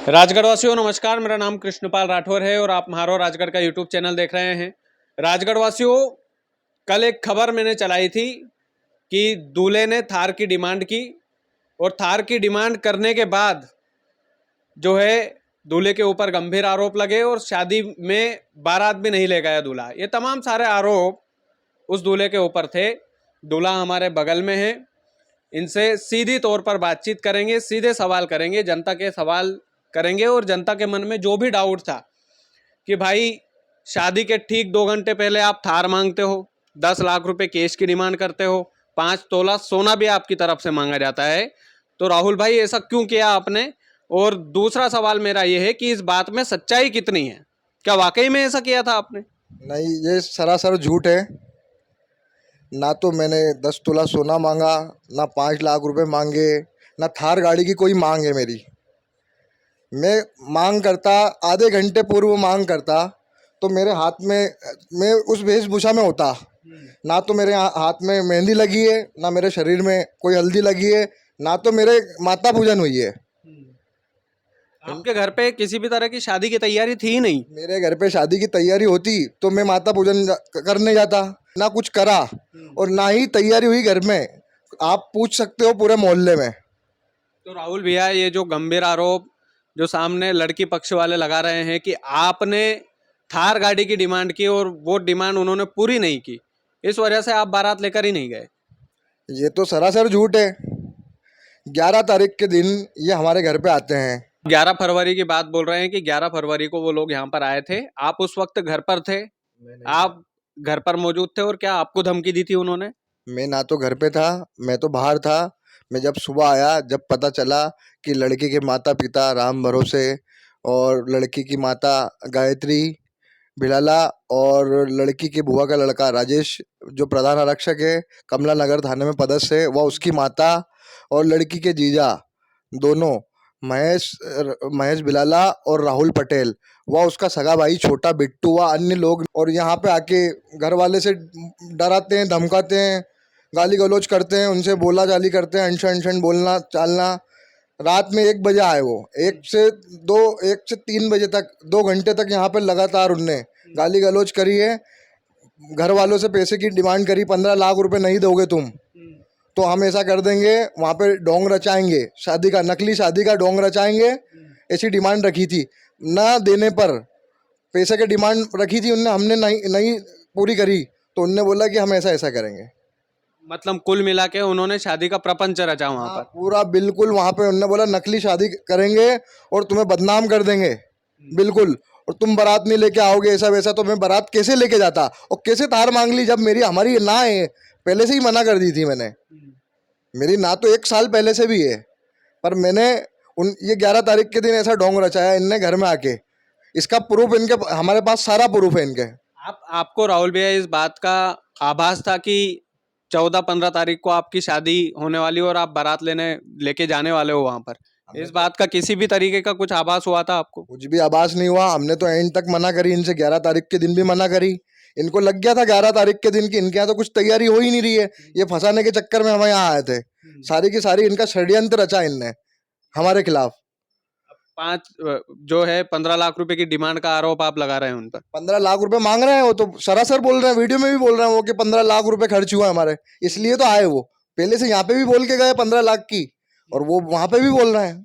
राजगढ़ वासियों नमस्कार। मेरा नाम कृष्णपाल राठौर है और आप म्हारो राजगढ़ का यूट्यूब चैनल देख रहे हैं। राजगढ़ वासियों, कल एक खबर मैंने चलाई थी कि दूल्हे ने थार की डिमांड की और थार की डिमांड करने के बाद जो है दूल्हे के ऊपर गंभीर आरोप लगे और शादी में बारात भी नहीं ले गया दूल्हा। ये तमाम सारे आरोप उस दूल्हे के ऊपर थे। दूल्हा हमारे बगल में है, इनसे सीधी तौर पर बातचीत करेंगे, सीधे सवाल करेंगे, जनता के सवाल करेंगे और जनता के मन में जो भी डाउट था कि भाई शादी के ठीक 2 घंटे पहले आप थार मांगते हो, 10 लाख रुपए केस की डिमांड करते हो, 5 तोला सोना भी आपकी तरफ से मांगा जाता है, तो राहुल भाई ऐसा क्यों किया आपने? और दूसरा सवाल मेरा ये है कि इस बात में सच्चाई कितनी है? क्या वाकई में ऐसा किया था आपने? नहीं, ये सरासर झूठ है। ना तो मैंने 10 तोला सोना मांगा, ना 5 लाख रुपए मांगे, ना थार गाड़ी की कोई मांग है मेरी। मैं मांग करता, आधे घंटे पूर्व मांग करता तो मेरे हाथ में, मैं उस वेशभूषा में होता। ना तो मेरे हाथ में मेहंदी लगी है, ना मेरे शरीर में कोई हल्दी लगी है, ना तो मेरे माता पूजन हुई है। आपके घर पे किसी भी तरह की शादी की तैयारी थी ही नहीं? मेरे घर पे शादी की तैयारी होती तो मैं माता पूजन करने जाता। ना कुछ करा और ना ही तैयारी हुई घर में। आप पूछ सकते हो पूरे मोहल्ले में। तो राहुल भैया, ये जो गंभीर आरोप जो सामने लड़की पक्ष वाले लगा रहे हैं कि आपने थार गाड़ी की डिमांड की और वो डिमांड उन्होंने पूरी नहीं की, इस वजह से आप बारात लेकर ही नहीं गए। ये तो सरासर झूठ है। 11 तारीख के दिन ये हमारे घर पे आते हैं। 11 फरवरी की बात बोल रहे हैं कि 11 फरवरी को वो लोग यहाँ पर आए थे। आप उस वक्त घर पर थे? आप घर पर मौजूद थे और क्या आपको धमकी दी थी उन्होंने? मैं ना तो घर पे था, मैं तो बाहर था। मैं जब सुबह आया, जब पता चला कि लड़की के माता पिता राम भरोसे और लड़की की माता गायत्री भिलाला और लड़की की बुआ का लड़का राजेश, जो प्रधान आरक्षक है कमला नगर थाने में पदस्थ है, वह उसकी माता और लड़की के जीजा दोनों महेश बिलाला और राहुल पटेल, वह उसका सगा भाई छोटा बिट्टू व अन्य लोग, और यहाँ पे आके घर वाले से डराते हैं, धमकाते हैं, गाली गलौज करते हैं, उनसे बोला चाली करते हैं, अनशन अनशन बोलना चालना। रात में 1 बजे आए वो, 1 से 3 बजे तक, 2 घंटे तक यहाँ पे लगातार उनने गाली गलौज करी है। घर वालों से पैसे की डिमांड करी, 15 लाख रुपए नहीं दोगे तुम तो हम ऐसा कर देंगे, वहाँ पे डोंग रचाएंगे, शादी का, नकली शादी का डोंग रचाएंगे, ऐसी डिमांड रखी थी। ना देने पर पैसे की डिमांड रखी थी उनने, हमने नहीं नहीं पूरी करी तो उनने बोला कि हम ऐसा ऐसा करेंगे। मतलब कुल मिला के उन्होंने शादी का प्रपंच रचा वहां हाँ, पर। पूरा बिल्कुल। वहाँ पे उनने बोला नकली शादी करेंगे और तुम्हें बदनाम कर देंगे, बिल्कुल, और तुम बारात नहीं लेके आओगे, ऐसा वैसा। तो मैं बारात कैसे लेके जाता और कैसे तार मांग ली जब मेरी हमारी ना है? पहले से ही मना कर दी थी मैंने। मेरी ना तो 1 साल पहले से भी है, पर मैंने ये 11 तारीख के दिन ऐसा ढोंग रचाया इनने घर में आके। इसका प्रूफ इनके, हमारे पास सारा प्रूफ है इनके। आपको राहुल भैया इस बात का आभास था कि 14-15 तारीख को आपकी शादी होने वाली और आप बारात लेके जाने वाले हो वहां पर? इस बात का किसी भी तरीके का कुछ आभास हुआ था आपको? कुछ भी आभास नहीं हुआ। हमने तो एंड तक मना करी इनसे, 11 तारीख के दिन भी मना करी। इनको लग गया था 11 तारीख के दिन की इनके यहाँ तो कुछ तैयारी हो ही नहीं रही है, ये फंसाने के चक्कर में हम यहाँ आए थे। सारी की सारी इनका षड्यंत्र रचा इनने हमारे खिलाफ। पांच जो है 15 लाख रुपए की डिमांड का आरोप आप लगा रहे हैं उन पर। 15 लाख रुपए मांग रहे हैं वो, तो सरासर बोल रहे हैं, वीडियो में भी बोल रहे हैं वो कि 15 लाख रुपए खर्च हुआ हमारे, इसलिए तो आए वो। पहले से यहाँ पे भी बोल के गए 15 लाख की, और वो वहां पे भी बोल रहे हैं।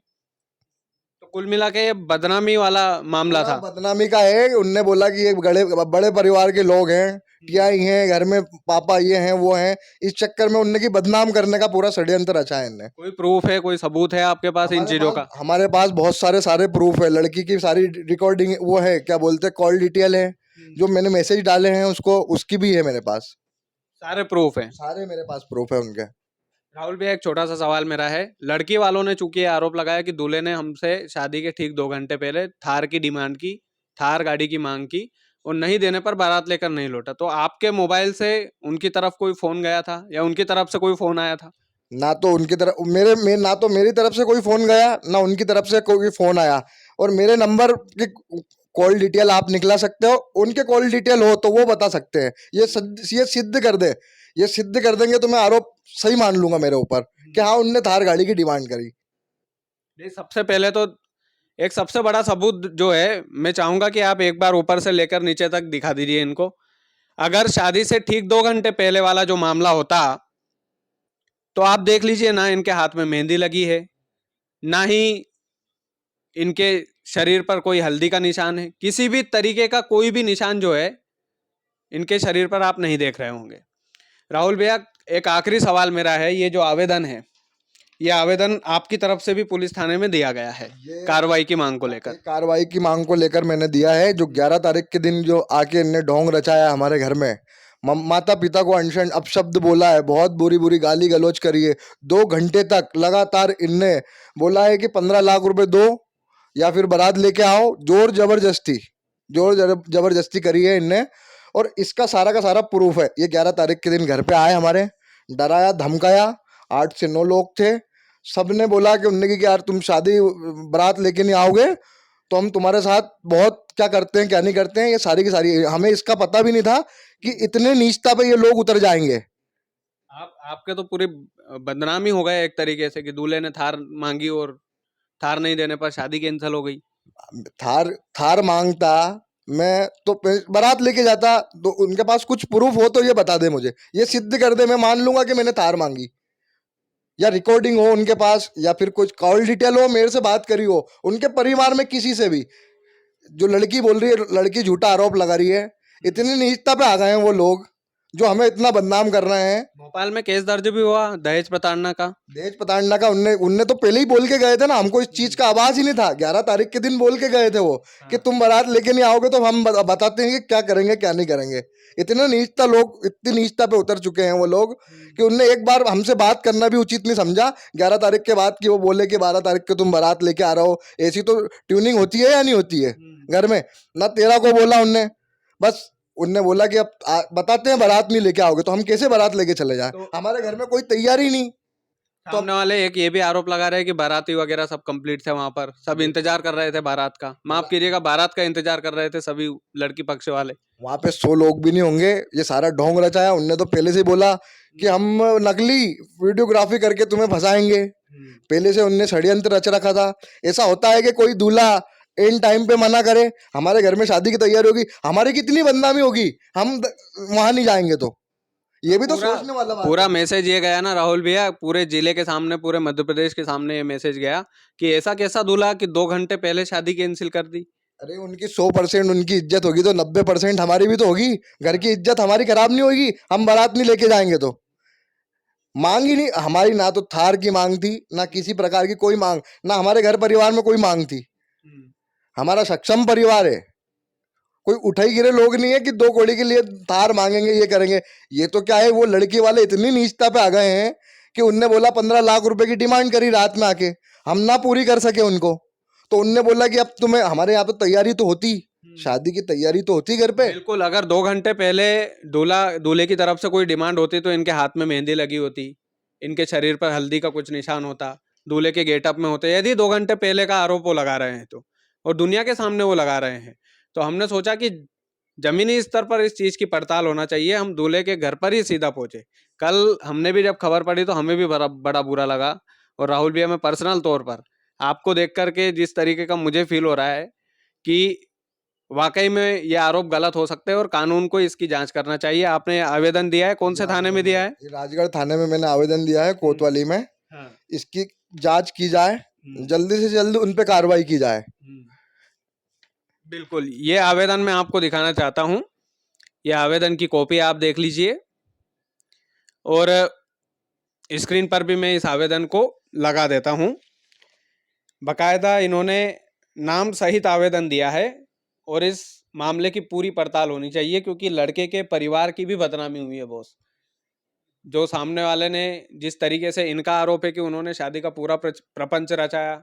तो कुल मिला के ये बदनामी वाला मामला पूरा था। बदनामी का है। उनने बोला कि ये बड़े बड़े परिवार के लोग हैं, टियाई हैं घर में, पापा ये हैं वो हैं, इस चक्कर में उनने की बदनाम करने का पूरा षड्यंत्र रचा है इनने। कोई प्रूफ है, कोई सबूत है आपके पास इन चीजों का? हमारे पास बहुत सारे प्रूफ है। लड़की की सारी रिकॉर्डिंग वो है, क्या बोलते हैं, कॉल डिटेल है, जो मैंने मैसेज डाले हैं उसको, उसकी भी है मेरे पास। सारे प्रूफ हैं? सारे मेरे पास प्रूफ है उनके। राहुल भैया, एक छोटा सा सवाल मेरा है। लड़की वालों ने चूंकि ये आरोप लगाया कि दूल्हे ने हमसे शादी के ठीक 2 घंटे पहले थार की डिमांड की, थार गाड़ी की मांग की और नहीं देने पर बारात लेकर नहीं लौटा, तो आपके मोबाइल से उनकी तरफ कोई फोन गया था या उनकी तरफ से कोई फोन आया था? ना तो उनकी तरफ ना तो मेरी तरफ से कोई फोन गया, ना उनकी तरफ से कोई फोन आया। और मेरे नंबर की कॉल डिटेल आप निकला सकते हो, उनके कॉल डिटेल हो तो वो बता सकते हैं। ये सिद्ध कर दे, ये सिद्ध कर देंगे तो मैं आरोप सही मान लूंगा मेरे ऊपर कि हाँ उनने थार गाड़ी की डिमांड करी। नहीं, सबसे पहले तो एक सबसे बड़ा सबूत जो है, मैं चाहूंगा कि आप एक बार ऊपर से लेकर नीचे तक दिखा दीजिए इनको। अगर शादी से ठीक 2 घंटे पहले वाला जो मामला होता, तो आप देख लीजिए ना, इनके हाथ में मेहंदी लगी है, ना ही इनके शरीर पर कोई हल्दी का निशान है, किसी भी तरीके का कोई भी निशान जो है इनके शरीर पर आप नहीं देख रहे होंगे। राहुल भैया, एक आखिरी सवाल मेरा है, ये जो आवेदन है, ये आवेदन आपकी तरफ से भी पुलिस थाने में दिया गया है ये कार्रवाई की मांग को लेकर? कार्रवाई की मांग को लेकर मैंने दिया है। जो 11 तारीख के दिन जो आके इनने ढोंग रचाया हमारे घर में, माता पिता को अनशन अपशब्द बोला है, बहुत बुरी बुरी गाली गलौज करी है। 2 घंटे तक लगातार इनने बोला है कि 15 लाख रुपए दो या फिर बारात लेके आओ। जोर जबरदस्ती करी है इनने, और इसका सारा का सारा प्रूफ है। ये 11 तारीख के दिन घर पे आए, हमारे डराया धमकाया। 8 से 9 लोग थे, सबने बोला कि उनने कि यार तुम शादी बारात लेके नहीं आओगे तो हम तुम्हारे साथ बहुत क्या करते हैं क्या नहीं करते हैं। ये सारी की सारी, हमें इसका पता भी नहीं था कि इतने नीचता पे ये लोग उतर जाएंगे। आपके तो पूरी बदनामी हो गए एक तरीके से, कि दूल्हे ने थार मांगी और थार नहीं देने पर शादी कैंसिल हो गई। थार थार मांगता मैं तो बारात लेके जाता, तो उनके पास कुछ प्रूफ हो तो ये बता दे मुझे, ये सिद्ध कर दे, मैं मान लूंगा कि मैंने थार मांगी, या रिकॉर्डिंग हो उनके पास, या फिर कुछ कॉल डिटेल हो, मेरे से बात करी हो उनके परिवार में किसी से भी। जो लड़की बोल रही है, लड़की झूठा आरोप लगा रही है। इतनी नीचता पे आ गए हैं वो लोग जो हमें इतना बदनाम कर रहे हैं। भोपाल में केस दर्ज भी हुआ दहेज प्रताड़ना का। दहेज प्रताड़ना का उनने उनने तो पहले ही बोल के गए थे ना, हमको इस चीज का आवाज ही नहीं था। 11 तारीख के दिन बोल के गए थे वो कि तुम बारात लेके नहीं आओगे तो हम बताते हैं कि क्या करेंगे क्या नहीं करेंगे। इतने नीचता लोग, इतनी नीचता पे उतर चुके हैं वो लोग कि उनने एक बार हमसे बात करना भी उचित नहीं समझा 11 तारीख के बाद, कि वो बोले कि 12 तारीख को तुम बारात लेके आ रहे हो। ऐसी तो ट्यूनिंग होती है या नहीं होती है घर में? ना 13 को बोला उनने, बस उनने बोला कि अब बताते हैं बारात नहीं लेके आओगे, तो हम कैसे बारात लेके चले जाएं? तो हमारे घर में कोई तैयारी नहीं। तो सामने वाले एक ये भी आरोप लगा रहे हैं कि बाराती वगैरह सब कंप्लीट थे, वहां पर सब इंतजार कर रहे थे बारात का। माफ कीजिएगा, बारात का इंतजार कर रहे थे सभी लड़की पक्ष वाले। वहां पे 100 लोग भी नहीं होंगे। ये सारा ढोंग रचाया उनने, तो पहले से ही बोला कि हम नकली वीडियोग्राफी करके तुम्हें फंसाएंगे। पहले से उनने षड्यंत्र रच रखा था। ऐसा होता है कि कोई दूल्हा एंड टाइम पे मना करे, हमारे घर में शादी की तैयारी होगी, हमारी कितनी बदनामी होगी, हम वहां नहीं जाएंगे। तो ये भी तो सोचने वाला बात पूरा है। मैसेज ये गया ना राहुल भैया, पूरे जिले के सामने, पूरे मध्य प्रदेश के सामने ये मैसेज गया कि ऐसा कैसा दूल्हा कि 2 घंटे पहले शादी कैंसिल कर दी। अरे उनकी 100% उनकी इज्जत होगी तो 90% हमारी भी तो होगी। घर की इज्जत हमारी खराब नहीं होगी हम बारात नहीं लेके जाएंगे तो? मांग ही नहीं हमारी, ना तो थार की मांग थी, ना किसी प्रकार की कोई मांग, ना हमारे घर परिवार में कोई मांग थी। हमारा सक्षम परिवार है, कोई उठाई गिरे लोग नहीं है कि 2 कौड़ी के लिए थार मांगेंगे ये करेंगे। ये तो क्या है, वो लड़की वाले इतनी नीचता पे आ गए हैं कि उनने बोला 15 लाख रुपए की डिमांड करी रात में आके, हम ना पूरी कर सके उनको, तो उनने बोला कि अब तुम्हें, हमारे यहाँ पे तैयारी तो होती, शादी की तैयारी तो होती घर पे। बिल्कुल, अगर 2 घंटे पहले दूल्हा दूल्हे की तरफ से कोई डिमांड होती तो इनके हाथ में मेहंदी लगी होती, इनके शरीर पर हल्दी का कुछ निशान होता, दूल्हे के गेटअप में होते, यदि 2 घंटे पहले का आरोप वो लगा रहे हैं तो, और दुनिया के सामने वो लगा रहे हैं। तो हमने सोचा कि जमीनी स्तर पर इस चीज की पड़ताल होना चाहिए, हम दूल्हे के घर पर ही सीधा पहुंचे। कल हमने भी जब खबर पड़ी तो हमें भी बड़ा बड़ा बुरा लगा। और राहुल भैया, मैं पर्सनल तौर पर आपको देख करके जिस तरीके का मुझे फील हो रहा है कि वाकई में ये आरोप गलत हो सकते हैं और कानून को इसकी जांच करना चाहिए। आपने आवेदन दिया है, कौन से थाने में दिया है? ये राजगढ़ थाने में मैंने आवेदन दिया है, कोतवाली में। हाँ। इसकी जांच की जाए, जल्दी से जल्दी उन पे कार्रवाई की जाए। बिल्कुल, ये आवेदन मैं आपको दिखाना चाहता हूँ। ये आवेदन की कॉपी आप देख लीजिए, और स्क्रीन पर भी मैं इस आवेदन को लगा देता हूँ। बकायदा इन्होंने नाम सहित आवेदन दिया है, और इस मामले की पूरी पड़ताल होनी चाहिए, क्योंकि लड़के के परिवार की भी बदनामी हुई है बॉस। जो सामने वाले ने, जिस तरीके से इनका आरोप है कि उन्होंने शादी का पूरा प्रपंच रचाया,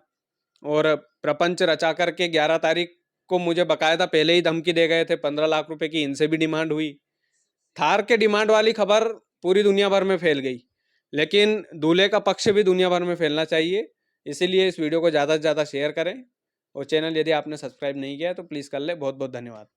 और प्रपंच रचा करके 11 तारीख को मुझे बकायदा पहले ही धमकी दे गए थे, 15 लाख रुपए की इनसे भी डिमांड हुई। थार के डिमांड वाली खबर पूरी दुनिया भर में फैल गई, लेकिन दूल्हे का पक्ष भी दुनिया भर में फैलना चाहिए। इसीलिए इस वीडियो को ज़्यादा से ज़्यादा शेयर करें, और चैनल यदि आपने सब्सक्राइब नहीं किया है तो प्लीज़ कर ले। बहुत बहुत धन्यवाद।